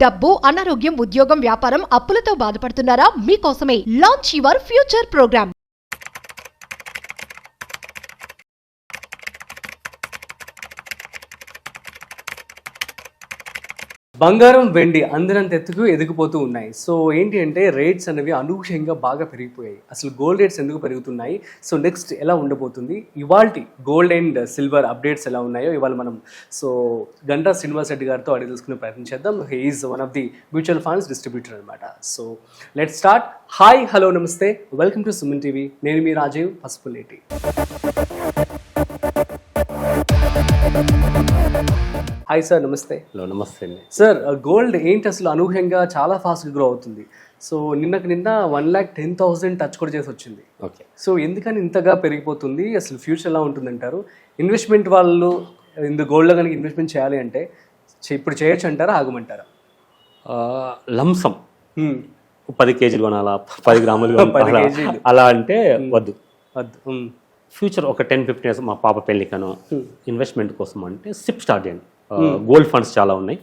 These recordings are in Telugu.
డబ్బు, అనారోగ్యం, ఉద్యోగం, వ్యాపారం, అప్పులతో బాధపడుతున్నారా? మీకోసమే లాంచ్ యువర్ ఫ్యూచర్ ప్రోగ్రామ్. బంగారం వెండి అందరంత ఎత్తుకు ఎదిగిపోతూ ఉన్నాయి. సో ఏంటి అంటే రేట్స్ అనేవి అనూహ్యంగా బాగా పెరిగిపోయాయి. అసలు గోల్డ్ రేట్స్ ఎందుకు పెరుగుతున్నాయి, సో నెక్స్ట్ ఎలా ఉండబోతుంది, ఇవాల్టి గోల్డ్ అండ్ సిల్వర్ అప్డేట్స్ ఎలా ఉన్నాయో ఇవాళ మనం గంటా శ్రీనివాస్ రెడ్డి గారితో అడిగి తెలుసుకునే ప్రయత్నం చేద్దాం. He is one of the mutual funds distributor అనమాట. So let start. Hi, hello, నమస్తే, వెల్కమ్ టు సుమన్ టీవీ. నేను మీ రాజీవ్ పసుపులేటి. హాయ్ సార్, నమస్తే. హలో, నమస్తే అండి. సార్, గోల్డ్ ఏంటి అసలు అనూహ్యంగా చాలా ఫాస్ట్ గ్రో అవుతుంది. సో నిన్న 1,10,000 టచ్ కూడా చేసి వచ్చింది. ఓకే, సో ఎందుకని ఇంతగా పెరిగిపోతుంది, అసలు ఫ్యూచర్ ఎలా ఉంటుంది అంటారు? ఇన్వెస్ట్మెంట్ వాళ్ళు గోల్డ్లో కనుక ఇన్వెస్ట్మెంట్ చేయాలి అంటే ఇప్పుడు చేయొచ్చు అంటారా, ఆగమంటారా? లంసం 10 కేజీలు కొనాలా, 10 గ్రాములు కొనాలా అలా అంటే వద్దు. ఫ్యూచర్ ఒక 10-15 ఇయర్స్ మా పాప పెళ్ళికను ఇన్వెస్ట్మెంట్ కోసం అంటే సిప్ స్టార్ట్ చేయండి. గోల్డ్ ఫండ్స్ చాలా ఉన్నాయి,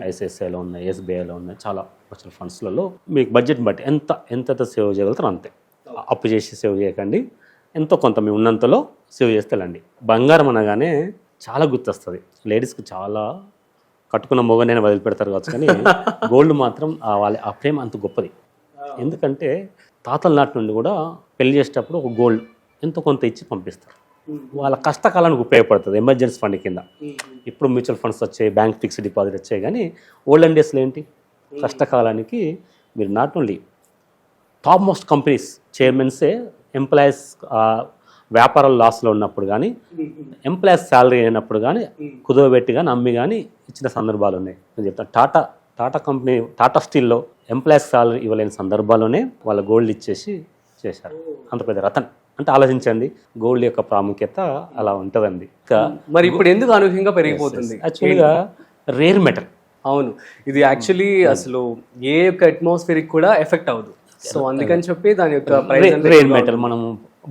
ఐసిఐసిఐలో ఉన్నాయి, ఎస్బీఐలో ఉన్నాయి, చాలా మ్యూచువల్ ఫండ్స్లలో మీకు బడ్జెట్ బట్టి ఎంత సేవ్ చేయగలుగుతారో అంతే. అప్పు చేసి సేవ్ చేయకండి, ఎంతో కొంత మీ ఉన్నంతలో సేవ్ చేస్తే వెళ్ళండి. బంగారం అనగానే చాలా గుర్తొస్తుంది లేడీస్కి. చాలా కట్టుకున్న మొగనైనా వదిలిపెడతారు కావచ్చు, కానీ గోల్డ్ మాత్రం ఆ ప్రేమ అంత గొప్పది. ఎందుకంటే తాతల నాటి నుండి కూడా పెళ్లి చేసేటప్పుడు ఒక గోల్డ్ ఎంతో కొంత ఇచ్చి పంపిస్తారు. వాళ్ళ కష్టకాలానికి ఉపయోగపడుతుంది, ఎమర్జెన్సీ ఫండ్ కింద. ఇప్పుడు మ్యూచువల్ ఫండ్స్ వచ్చాయి, బ్యాంక్ ఫిక్స్డ్ డిపాజిట్ వచ్చాయి, కానీ ఓల్డెన్ డేస్లో ఏంటి, కష్టకాలానికి మీరు not only top most companies చైర్మన్సే ఎంప్లాయీస్ వ్యాపారాలు లాస్లో ఉన్నప్పుడు కానీ, ఎంప్లాయీస్ శాలరీ అయినప్పుడు కానీ కుదవబెట్టి కానీ అమ్మి కానీ ఇచ్చిన సందర్భాలు ఉన్నాయి. నేను చెప్తాను, టాటా కంపెనీ, టాటా స్టీల్లో ఎంప్లాయీస్ శాలరీ ఇవ్వలేని సందర్భాల్లోనే వాళ్ళ గోల్డ్ ఇచ్చేసి చేశారు. అంత పెద్ద రతన్ అంటే ఆలోచించండి, గోల్డ్ యొక్క ప్రాముఖ్యత అలా ఉంటుందండి. మరి ఇప్పుడు ఎందుకు అనూహ్యంగా పెరిగిపోతుంది? యాక్చువల్గా రేర్ మెటల్. అవును, ఇది యాక్చువల్లీ అసలు ఏ యొక్క అట్మాస్ఫియర్కి కూడా ఎఫెక్ట్ అవ్వదు. సో అందుకని చెప్పి దాని యొక్క రేర్ మెటల్ మనం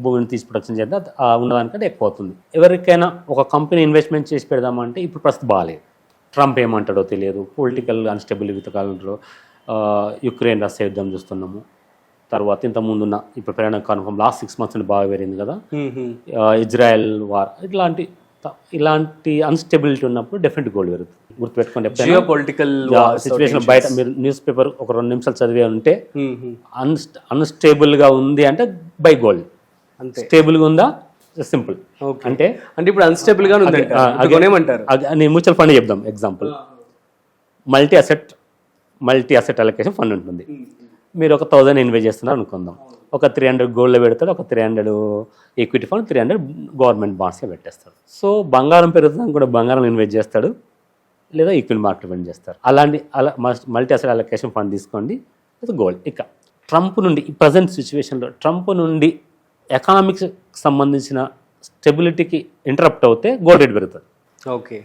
భూమిని తీసి ప్రొడక్షన్ చేద్దాం, ఉన్నదానికంటే ఎక్కువ అవుతుంది. ఎవరికైనా ఒక కంపెనీ ఇన్వెస్ట్మెంట్ చేసి పెడదామంటే ఇప్పుడు ప్రస్తుతం బాగాలేదు. ట్రంప్ ఏమంటాడో తెలియదు, పొలిటికల్ అన్స్టెబుల్ కాలంలో యుక్రెయిన్ రష్యా యుద్ధం చూస్తున్నాము. తర్వాత ఇంతకుముందున్న ఇప్పుడు ప్రయాణం కన్ఫర్మ్ లాస్ట్ 6 months నుండి బాగా పెరిగింది కదా, ఇజ్రాయెల్ వార్, ఇలాంటి అన్స్టెబిలిటీ ఉన్నప్పుడు డెఫినెట్ గోల్డ్ పెరుగుతుంది. గుర్తుపెట్టుకోండి, పొలిటికల్ సిచ్యువేషన్ బయట మీరు న్యూస్ పేపర్ ఒక 2 నిమిషాలు చదివే ఉంటే అన్స్టేబుల్గా ఉంది అంటే బై గోల్డ్, స్టేబుల్గా ఉందా సింపుల్ అంటే ఇప్పుడు అన్స్టేబుల్ గా ఏమంటారు. నేను మ్యూచువల్ ఫండ్ చెప్దాం example. Multi asset allocation fund ఉంటుంది. మీరు ఒక 1,000 ఇన్వెస్ట్ చేస్తున్నారు అనుకుందాం, ఒక 300 గోల్డ్లో పెడతాడు, ఒక 300 ఈక్విటీ ఫండ్, 300 గవర్నమెంట్ బాండ్స్లో పెట్టేస్తాడు. సో బంగారం పెరుగుతుంది కూడా బంగారం ఇన్వెస్ట్ చేస్తాడు, లేదా ఈక్విటీ మార్కెట్ ఇన్వెస్ట్ చేస్తారు. మల్టీ అసెట్ అలొకేషన్ ఫండ్ తీసుకోండి, లేదా గోల్డ్. ఇక ట్రంప్ నుండి ఈ ప్రజెంట్ సిచ్యువేషన్లో ట్రంప్ నుండి ఎకనామిక్స్ సంబంధించిన స్టెబిలిటీకి ఇంటరప్ట్ అవుతే గోల్డ్ రేట్ పెరుగుతుంది. ఓకే,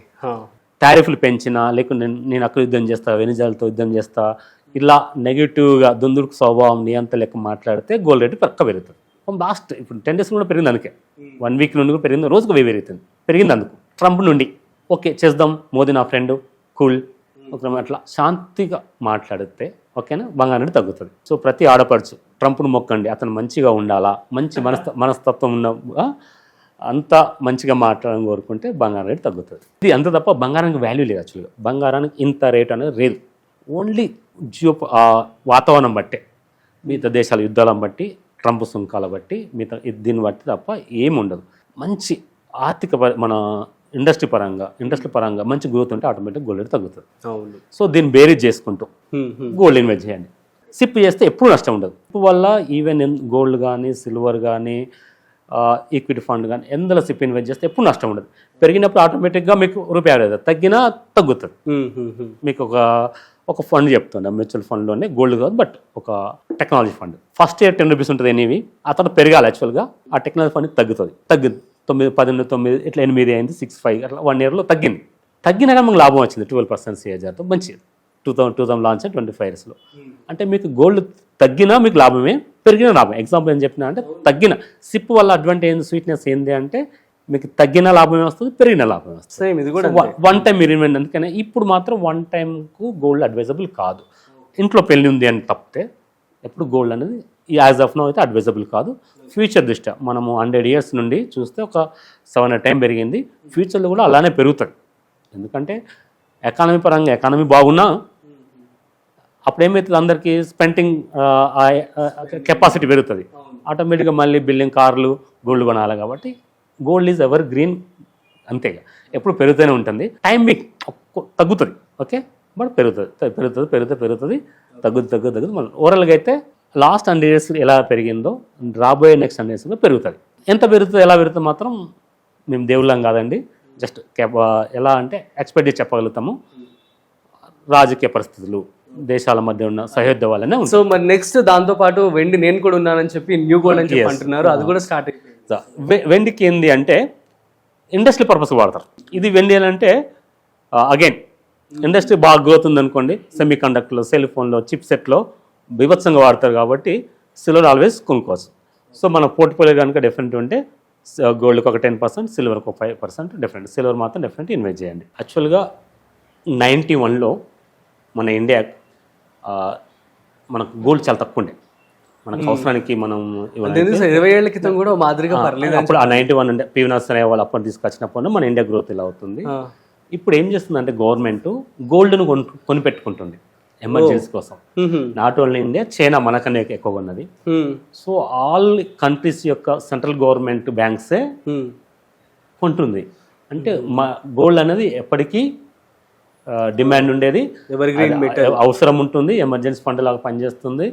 టారిఫ్లు పెంచినా, లేకుంటే నేను అక్కడ యుద్ధం చేస్తా, వెనిజులాతో యుద్ధం చేస్తా, ఇలా నెగిటివ్గా దుందుడుకు స్వభావం నియంత లెక్క మాట్లాడితే గోల్డ్ రేటు పక్క పెరుగుతుంది. లాస్ట్ ఇప్పుడు 10 days కూడా పెరిగింది, అందుకే 1 week నుండి కూడా పెరిగింది, రోజుకు పెరుగుతుంది, పెరిగింది అందుకు. ట్రంప్ నుండి ఓకే చేద్దాం, మోదీ నా ఫ్రెండ్, కూల్, అట్లా శాంతిగా మాట్లాడితే ఓకేనా, బంగారం రేటు తగ్గుతుంది. సో ప్రతి ఆడపడుచు ట్రంప్ను మొక్కండి, అతను మంచిగా ఉండాలా, మంచి మనస్తత్వం ఉన్న అంతా మంచిగా మాట్లాడడం కోరుకుంటే బంగారం రేటు తగ్గుతుంది. ఇది అంత తప్ప బంగారానికి వాల్యూ లేదు. యాక్చువల్గా బంగారానికి ఇంత రేట్ అనేది లేదు. ఓన్లీ వాతావరణం బట్టే, మిగతా దేశాల యుద్ధాలను బట్టి, ట్రంప్ సుంకాల బట్టి, మిగతా దీన్ని బట్టి తప్ప ఏమి ఉండదు. మంచి ఆర్థిక మన ఇండస్ట్రీ పరంగా మంచి గ్రోత్ ఉంటే ఆటోమేటిక్ గోల్డ్ రేట్ తగ్గుతుంది. సో దీన్ని బేరీజ్ చేసుకుంటూ గోల్డ్ ఇన్వెస్ట్ చేయండి. సిప్ చేస్తే ఎప్పుడు నష్టం ఉండదు. సిప్ వల్ల ఈవెన్ గోల్డ్ కానీ, సిల్వర్ కానీ, ఈక్విటీ ఫండ్ కానీ ఎందులో సిప్ ఇన్వెస్ట్ చేస్తే ఎప్పుడు నష్టం ఉండదు. పెరిగినప్పుడు ఆటోమేటిక్గా మీకు రూపాయి ఆడదు, తగ్గినా తగ్గుతుంది. మీకు ఒక ఫండ్ చెప్తుండే, మ్యూచువల్ ఫండ్లోనే గోల్డ్ కాదు, బట్ ఒక technology fund. First year 10 rupees ఉంటుంది ఎనీవి, ఆ తర్వాత పెరగాలి. యాక్చువల్గా ఆ టెక్నాలజీ ఫండ్ తగ్గుతుంది, 9, 9 ఇట్లా 8 అయింది, 6, 5 అట్లా 1 yearలో తగ్గినా కానీ మనకు లాభం వచ్చింది 12% CAGRతో, మంచిది. 2000 లాంచ్ 25 yearsలో. అంటే మీకు గోల్డ్ తగ్గినా మీకు లాభమే, పెరిగిన లాభం. ఎగ్జాంపుల్ ఏం చెప్పినా అంటే తగ్గిన సిప్ వల్ల అడ్వాంటేజ్ స్వీట్నెస్ ఏంటి అంటే మీకు తగ్గిన లాభమే వస్తుంది, పెరిగిన లాభమే వస్తుంది. సేమ్ ఇది కూడా వన్ టైం మీరు ఇన్వెస్ట్. అందుకనే ఇప్పుడు మాత్రం వన్ టైంకు గోల్డ్ అడ్వైజబుల్ కాదు. ఇంట్లో పెళ్ళి ఉంది అని తప్పితే ఎప్పుడు గోల్డ్ అనేది యాజ్ ఆఫ్ నో అయితే అడ్వైజబుల్ కాదు. ఫ్యూచర్ దృష్ట్యా మనము 100 years నుండి చూస్తే ఒక 7 టైం పెరిగింది, ఫ్యూచర్లో కూడా అలానే పెరుగుతుంది. ఎందుకంటే ఎకానమీ పరంగా ఎకానమీ బాగున్నా అప్పుడు ఏమవుతుంది, అందరికీ స్పెండింగ్ కెపాసిటీ పెరుగుతుంది, ఆటోమేటిక్గా మళ్ళీ బిల్డింగ్, కార్లు, గోల్డ్ కొనాలి. కాబట్టి గోల్డ్ ఈజ్ ఎవర్ గ్రీన్, అంతేగా ఎప్పుడు పెరుగుతూనే ఉంటుంది. టైమింగ్ తగ్గుతుంది, ఓకే, బట్ పెరుగుతుంది తగ్గుతుంది. మళ్ళీ ఓవరాల్గా అయితే లాస్ట్ 100 years ఎలా పెరిగిందో రాబోయే నెక్స్ట్ 100 years పెరుగుతుంది. ఎంత పెరుగుతుంది, ఎలా పెరుగుతుంది మాత్రం మేము దేవుళ్ళం కాదండి. జస్ట్ ఎలా అంటే ఎక్స్పెక్ట్ చెప్పగలుగుతాము. రాజకీయ పరిస్థితులు, దేశాల మధ్య ఉన్న సరిహద్దు వల్లనే. సో మరి నెక్స్ట్ దాంతో పాటు వెండి నేను కూడా ఉన్నానని చెప్పి న్యూ గోల్డ్ అని చెప్పి అంటున్నారు, అది కూడా స్టార్ట్ అయిపోయింది. వెండికి ఏంది అంటే ఇండస్ట్రీ పర్పస్ వాడతారు. ఇది వెండి అంటే అగైన్ ఇండస్ట్రీ బాగా గ్రోత్ ఉందనుకోండి, సెమీ కండక్టర్లో, సెల్ ఫోన్లో, చిప్ సెట్లో బీభత్సంగా వాడతారు. కాబట్టి సిల్వర్ ఆల్వేస్ కొనుక్కోవచ్చు. సో మన పోర్ట్ఫోలియో కనుక డిఫరెంట్ ఉంటే గోల్డ్కి ఒక 10%, సిల్వర్కి ఒక 5% డిఫరెంట్. సిల్వర్ మాత్రం డెఫినెట్గా ఇన్వెస్ట్ చేయండి. యాక్చువల్గా 91లో మన ఇండియా మనకు గోల్డ్ చాలా తక్కువ ఉండే. మనకు అవసరానికి మనం 20 ఏళ్ల క్రితం కూడా మాదిరిగా పర్లేదు. అప్పుడు ఆ 91 అంటే పివి నరసింహరావు వాళ్ళు అప్పుడు తీసుకొచ్చినప్పుడు మన ఇండియా గ్రోత్ ఇలా అవుతుంది. ఇప్పుడు ఏం చేస్తుందంటే గవర్నమెంట్ గోల్డ్ను కొనిపెట్టుకుంటుంది ఎమర్జెన్సీ కోసం. నాట్ ఓన్లీ ఇండియా, చైనా మనకనే ఎక్కువగా ఉన్నది. సో ఆల్ కంట్రీస్ యొక్క సెంట్రల్ గవర్నమెంట్ బ్యాంక్సే కొంటుంది. అంటే మా గోల్డ్ అనేది ఎప్పటికీ డిమాండ్ ఉండేది, అవసరం ఉంటుంది, ఎమర్జెన్సీ ఫండ్ లాగా పనిచేస్తుంది.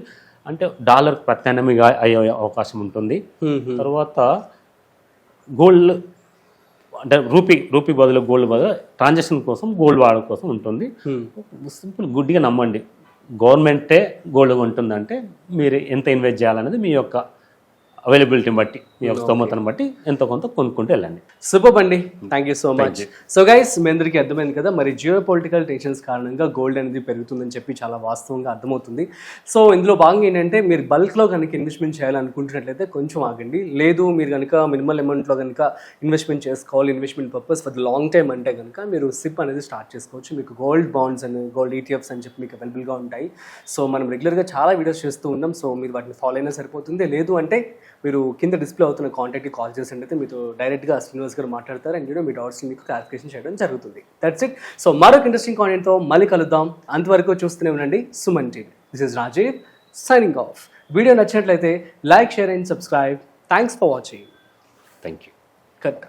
అంటే డాలర్ ప్రత్యామ్నాయంగా అయ్యే అవకాశం ఉంటుంది. తర్వాత గోల్డ్ అంటే రూపీ బదులు గోల్డ్ బదులు ట్రాన్సాక్షన్ కోసం గోల్డ్ వాడడం కోసం ఉంటుంది. సింపుల్ గుడ్డిగా నమ్మండి, గవర్నమెంటే గోల్డ్ ఉంటుందంటే మీరు ఎంత ఇన్వెస్ట్ చేయాలనేది మీ యొక్క అవైలబిలిటీని బట్టి, మీ యొక్క స్తోమతను బట్టి ఎంతో కొంత కొనుక్కుంటూ వెళ్ళండి. సూపర్ అండి, thank you so much. So guys, మీ అందరికీ అర్థమైంది కదా, మరి జియో పొలిటికల్ టెన్షన్స్ కారణంగా గోల్డ్ అనేది పెరుగుతుందని చెప్పి చాలా వాస్తవంగా అర్థమవుతుంది. సో ఇందులో భాగంగా ఏంటంటే మీరు బల్క్లో కనుక ఇన్వెస్ట్మెంట్ చేయాలనుకుంటున్నట్లయితే కొంచెం ఆగండి. లేదు మీరు కనుక మినిమల్ అమౌంట్లో కనుక ఇన్వెస్ట్మెంట్ చేసుకోవాలి, investment purpose for the long time అంటే కనుక మీరు సిప్ అనేది స్టార్ట్ చేసుకోవచ్చు. మీకు గోల్డ్ బాండ్స్ అని, గోల్డ్ ఈటీఎఫ్స్ అని చెప్పి మీకు అవైలబుల్గా ఉంటాయి. సో మనం రెగ్యులర్గా చాలా వీడియోస్ చేస్తూ ఉన్నాం. సో మీరు వాటిని ఫాలో అయినా సరిపోతుంది. లేదు అంటే మీరు కింద డిస్ప్లే అవుతున్న కాంటాక్ట్కి కాల్ చేసినట్టయితే మీతో డైరెక్ట్గా శ్రీనివాస్ గారు మాట్లాడతారు అండ్ మీ డౌట్స్ మీకు క్లారిఫికేషన్ చేయడం జరుగుతుంది. That's it. సో మరొక ఇంట్రెస్టింగ్ కాంటెంట్తో మళ్ళీ కలుద్దాం. అంతవరకు చూస్తూనే ఉండండి Suman TV. This is Rajiv signing off. Video నచ్చినట్లయితే like, share and subscribe. Thanks for watching. Thank you. Cut.